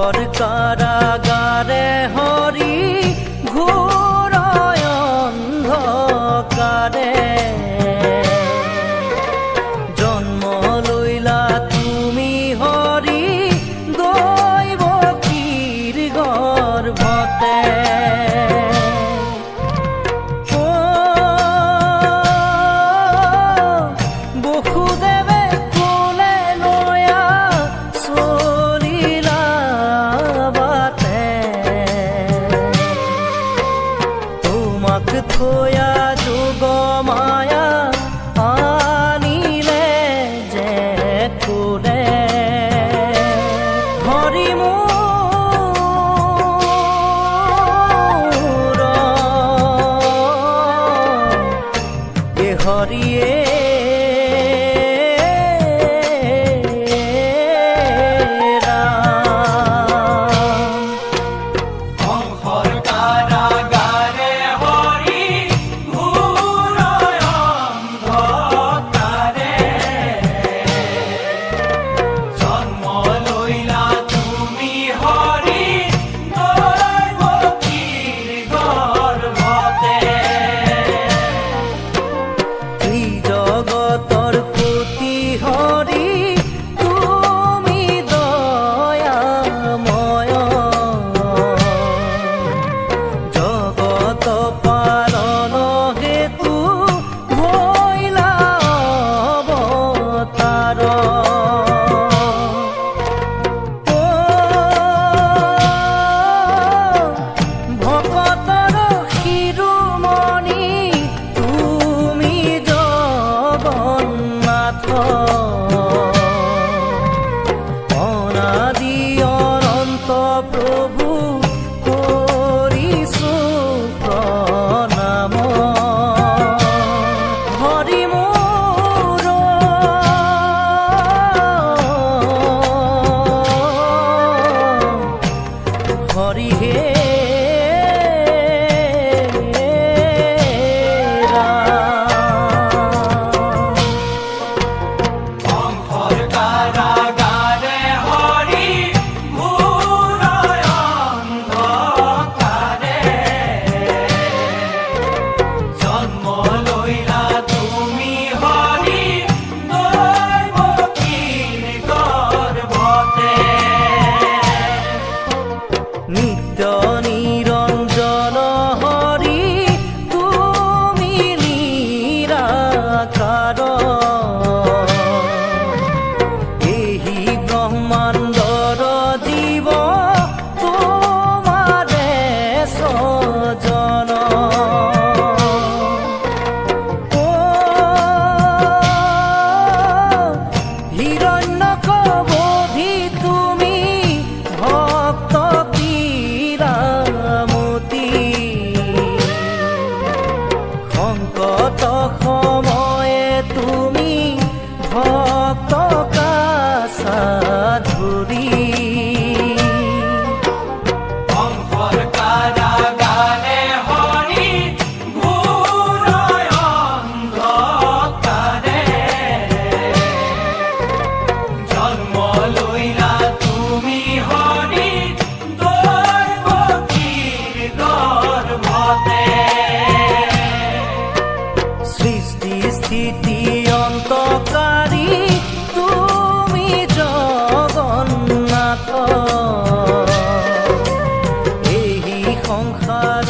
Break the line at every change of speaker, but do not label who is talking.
সংসার কারাগারে হরি ঘোরায় অন্ধকারে জন্ম লইলা তুমি হরি দৈবকীর গর্ভতে বসুদেবে কোলে নয়া চলিলা বাটে তোমাক থয়া যোগ মায়া আনিলে যে কোলে হৰি মোৰ এ হৰিয়ে হরি হে নিত্য নিরঞ্জন হরি তুমি নিরাকার এই ব্রহ্মাণ্ডর জীব তোমারে সজন হিরণ্যকবধি তুমি ভক্ত সংকট সময়ে তুমি ভক্ত কাছা ধৰি স্থিতি অন্তকাৰী তুমি জগন্নাথ এই সংসাৰ